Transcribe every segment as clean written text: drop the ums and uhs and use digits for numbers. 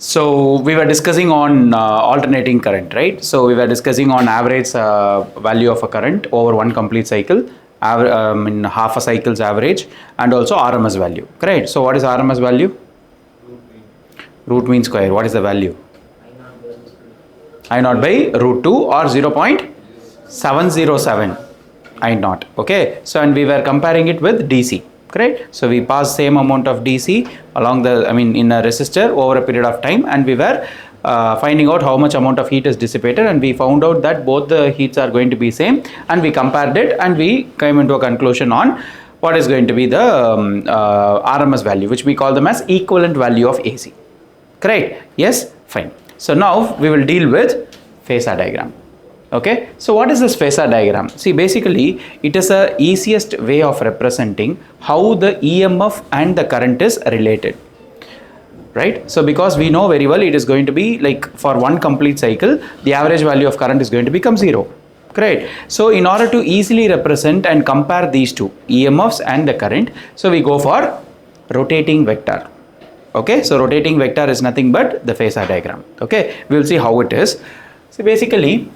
So we were discussing on alternating current, right? So we were discussing on average value of a current over one complete cycle, in half a cycle's average, and also RMS value, correct? So what is RMS value? Root mean square. What is the value? I naught by root 2 or 0.707 I naught. Okay. So and we were comparing it with DC. Correct. So we pass same amount of DC along the, in a resistor over a period of time, and we were finding out how much amount of heat is dissipated, and we found out that both the heats are going to be same, and we compared it and we came into a conclusion on what is going to be the RMS value, which we call them as equivalent value of AC. Correct. Yes. Fine. So now we will deal with phasor diagram. Okay, so what is this phasor diagram? See, basically it is the easiest way of representing how the EMF and the current is related, right? So because we know very well it is going to be like for one complete cycle the average value of current is going to become 0, correct? So in order to easily represent and compare these two EMFs and the current, so we go for rotating vector. Okay, so rotating vector is nothing but the phasor diagram. Okay, we will see how it is. So basically,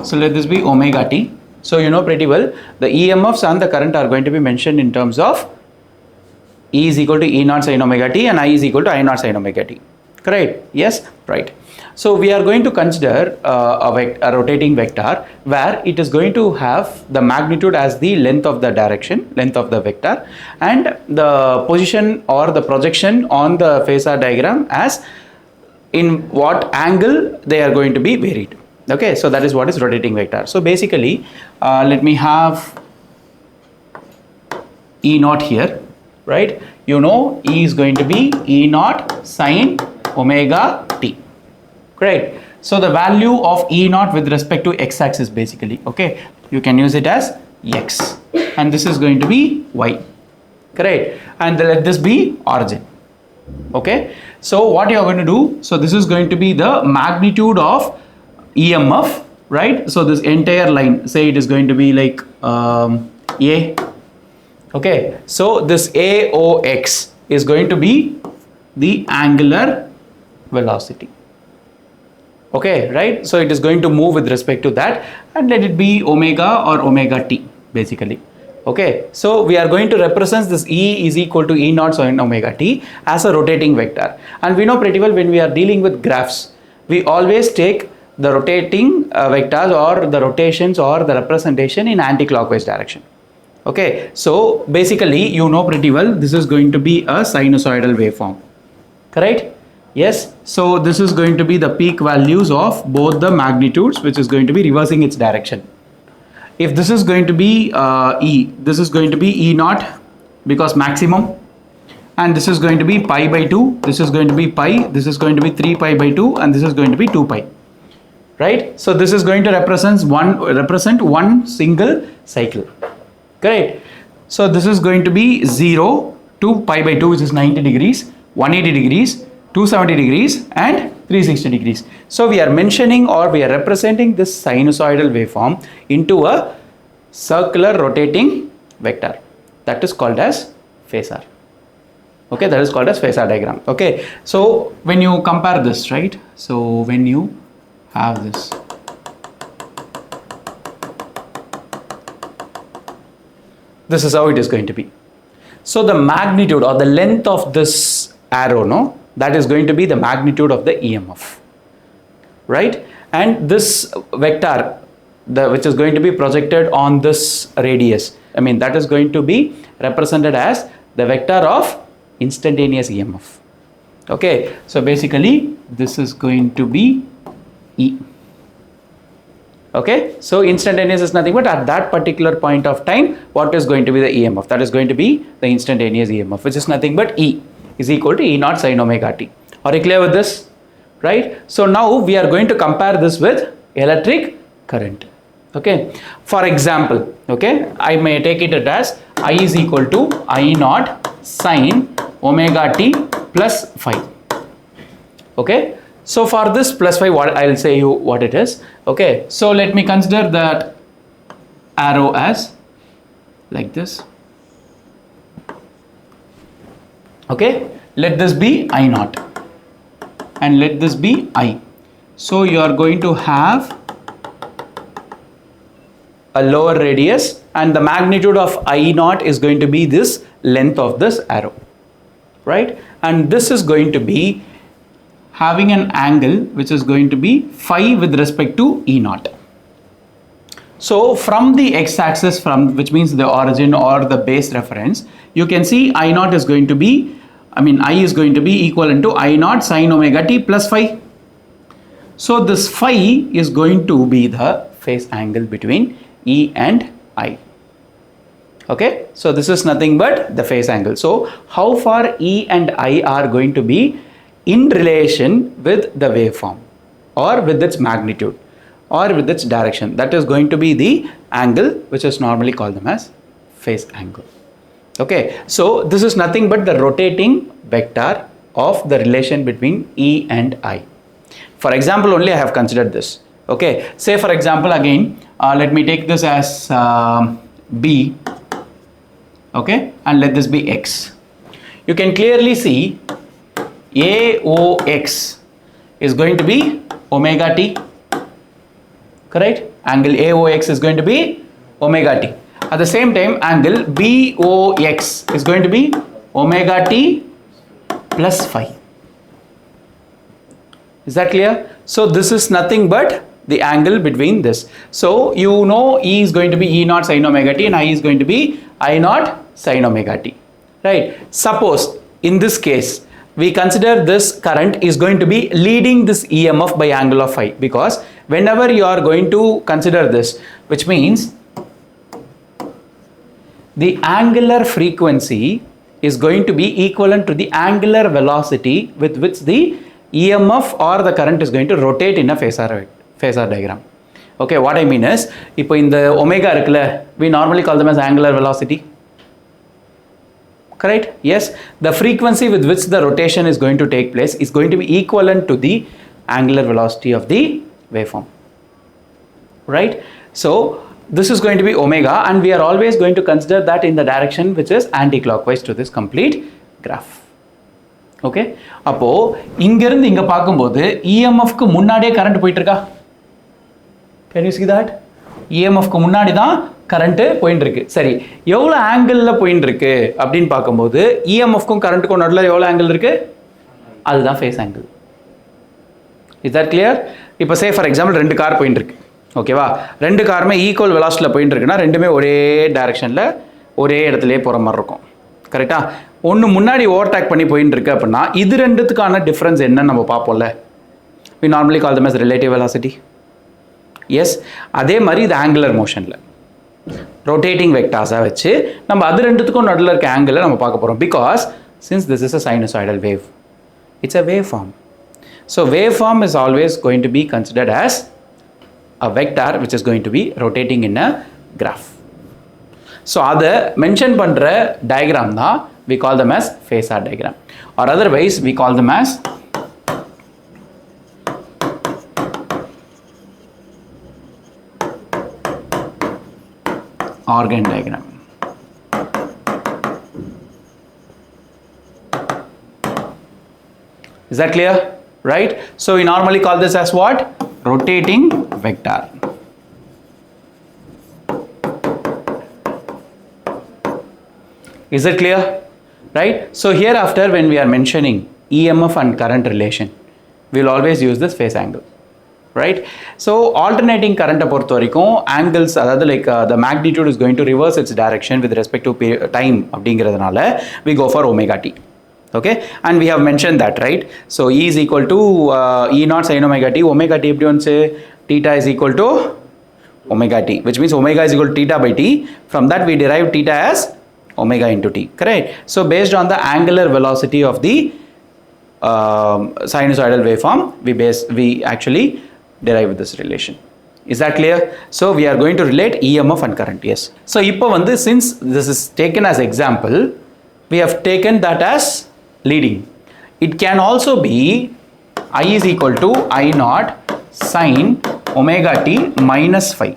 so let this be omega t. So you know pretty well the EMFs and the current are going to be mentioned in terms of E is equal to E naught sin omega t and I is equal to I naught sin omega t. Correct? Yes? Right. So we are going to consider a rotating vector where it is going to have the magnitude as the length of the direction, length of the vector, and the position or the projection on the phasor diagram as in what angle they are going to be varied. Okay, so that is what is rotating vector. So basically, let me have E naught here, right? You know E is going to be E naught sin omega t, correct? So the value of E naught with respect to x axis basically, okay? You can use it as x, and this is going to be y, correct? And let this be origin, okay? So what you are going to do, so this is going to be the magnitude of EMF, right? So this entire line, say it is going to be like A. Okay, so this AOX is going to be the angular velocity. Okay, right? So it is going to move with respect to that, and let it be omega or omega t basically. Okay, so we are going to represent this E is equal to E naught sin omega t as a rotating vector, and we know pretty well when we are dealing with graphs, we always take the rotating vectors or the rotations or the representation in anti-clockwise direction. Okay, so basically you know pretty well this is going to be a sinusoidal waveform, correct? Yes, so this is going to be the peak values of both the magnitudes, which is going to be reversing its direction. If this is going to be E, this is going to be E naught because maximum, and this is going to be pi by 2, this is going to be pi, this is going to be 3 pi by 2, and this is going to be 2 pi. Right? So this is going to represent one single cycle, correct? So this is going to be 0 to pi by 2, which is 90 degrees, 180 degrees, 270 degrees, and 360 degrees. So we are mentioning or we are representing this sinusoidal waveform into a circular rotating vector. That is called as phasor. Okay, that is called as phasor diagram. Okay, so when you compare this, right? So when you have this, this is how it is going to be. So the magnitude or the length of this arrow, no, that is going to be the magnitude of the EMF, right? And this vector, which is going to be projected on this radius, that is going to be represented as the vector of instantaneous EMF. Okay, so basically this is going to be E. Okay, so instantaneous is nothing but at that particular point of time what is going to be the EMF, that is going to be the instantaneous EMF, which is nothing but E is equal to E naught sin omega t. Are you clear with this? Right? So now we are going to compare this with electric current. Okay, for example, okay, I may take it as I is equal to I naught sin omega t plus phi. Okay, so for this plus phi, what I'll say you what it is. Okay, so let me consider that arrow as like this. Okay, let this be I naught and let this be I. So you are going to have a lower radius and the magnitude of I naught is going to be this length of this arrow, right? And this is going to be having an angle which is going to be phi with respect to E naught. So from the x-axis, which means the origin or the base reference, you can see I naught is going to be, I is going to be equivalent to I naught sine omega t plus phi. So this phi is going to be the phase angle between E and I. Okay, so this is nothing but the phase angle. So how far E and I are going to be in relation with the waveform or with its magnitude or with its direction, that is going to be the angle which is normally called them as phase angle. Okay, so this is nothing but the rotating vector of the relation between E and I. For example only I have considered this. Okay, say for example again let me take this as B, okay, and let this be X. You can clearly see AOX is going to be omega t, correct? Angle AOX is going to be omega t. At the same time angle BOX is going to be omega t plus phi. Is that clear? So this is nothing but the angle between this. So you know E is going to be E naught sin omega t and I is going to be I naught sin omega t, right? Suppose in this case we consider this current is going to be leading this EMF by angle of phi, because whenever you are going to consider this, which means the angular frequency is going to be equivalent to the angular velocity with which the EMF or the current is going to rotate in a phasor diagram. Okay, what I mean is, in the omega, we normally call them as angular velocity. Correct? Yes, the frequency with which the rotation is going to take place is going to be equivalent to the angular velocity of the waveform. Right? So this is going to be omega, and we are always going to consider that in the direction which is anti-clockwise to this complete graph. Okay, அப்போ இங்க இருந்து இங்க பாக்கும்போது EMF க்கு முன்னாடியே current போயிட்டு இருக்கா? Can you see that? EMF க்கு முன்னாடி தான் கரண்ட் போயிட்டு இருக்கு. சரி, எவ்வளவு ஆங்கிள்ல போயிட்டு இருக்கு அப்படினு பாக்கும்போது EMF க்கும் கரண்ட்க்கும் நடுவுல எவ்வளவு ஆங்கிள் இருக்கு? அதுதான் phase angle. Is that clear? இப்போ say for example ரெண்டு கார் போயிட்டு இருக்கு. ஓகேவா? ரெண்டு காருமே ஈக்குவல் வெலாசிட்டில போயிட்டு இருக்குனா ரெண்டுமே ஒரே டைரக்ஷன்ல ஒரே இடத்துலயே போற மாதிரி இருக்கும். கரெக்ட்டா? ஒன்னு முன்னாடி ஓவர்டேக் பண்ணி போயிட்டு இருக்கு அப்படினா இது ரெண்டுத்துக்கான டிஃபரன்ஸ் என்னன்னு நம்ம பாப்போம்ல. We normally call them as relative velocity. Yes, அதே மாதிரி இது angular motionல rotating vectors-ஆ வச்சு நம்ம அது ரெண்டுத்துக்கும் நடுவுல இருக்க angle-ஐ நம்ம பார்க்க போறோம், because since this is a sinusoidal wave, it's a waveform. So waveform is always going to be considered as a vector which is going to be rotating in a graph. So அதை mention பண்ற diagram தான் we call them as phasor diagram, or otherwise we call them as organ diagram. Is that clear? Right? So we normally call this as what? Rotating vector. Is it clear? Right? So hereafter when we are mentioning EMF and current relation, we will always use this phase angle. Right? So alternating current பொறுத்த வரைக்கும் angles, அதாவது like the magnitude is going to reverse its direction with respect to time அப்படிங்கிறதுனால we go for omega t. Okay, and we have mentioned that, right? So E is equal to E naught sin omega t. Omega t எப்படி வந்துச்சு? Theta is equal to omega t, which means omega is equal to theta by t. From that we derive theta as omega into t, correct? So based on the angular velocity of the sinusoidal waveform, we actually derive this relation. Is that clear? So we are going to relate EMF and current. Yes. So இப்போ வந்து since this is taken as example, we have taken that as leading. It can also be I is equal to I naught sin omega t minus phi.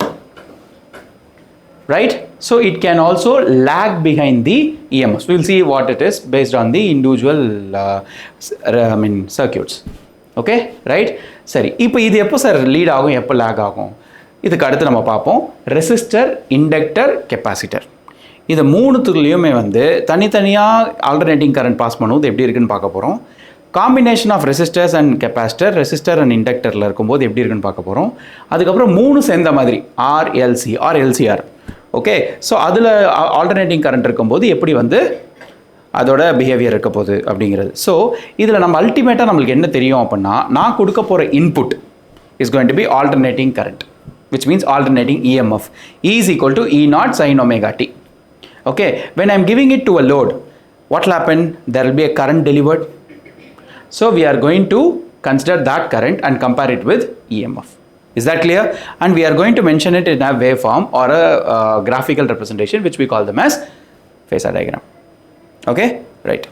Right? So it can also lag behind the EMFs. We will see what it is based on the individual circuits. Okay, right? சரி, இப்போ இது எப்போ sir lead ஆகும், எப்போ லேக் ஆகும்? இதுக்கு அடுத்து நம்ம பார்ப்போம் ரெசிஸ்டர், இண்டக்டர், கெப்பாசிட்டர். இது மூணுத்துலேயுமே வந்து தனித்தனியாக ஆல்டர்னேட்டிங் கரண்ட் பாஸ் பண்ணுவது எப்படி இருக்குன்னு பார்க்க போகிறோம். Combination of resistors and capacitor, resistor and இண்டக்டரில் இருக்கும்போது எப்படி இருக்குன்னு பார்க்க போகிறோம். அதுக்கப்புறம் மூணு சேர்ந்த மாதிரி RLC R LCR. Okay, so அதில் ஆல்டர்னேட்டிங் கரண்ட் இருக்கும்போது எப்படி வந்து அதோட பிஹேவியர் இருக்க போகுது அப்படிங்கிறது. ஸோ இதில் நம்ம அல்டிமேட்டாக நம்மளுக்கு என்ன தெரியும் அப்படின்னா, நான் கொடுக்க போகிற input is going to be alternating current, which means alternating EMF. E is equal to E naught sin omega t. Okay, when I am giving it to a load, what will happen? There will be a current delivered. So we are going to consider that current and compare it with EMF. Is that clear? And we are going to mention it in a waveform or a graphical representation, which we call them as phasor diagram. Okay, right.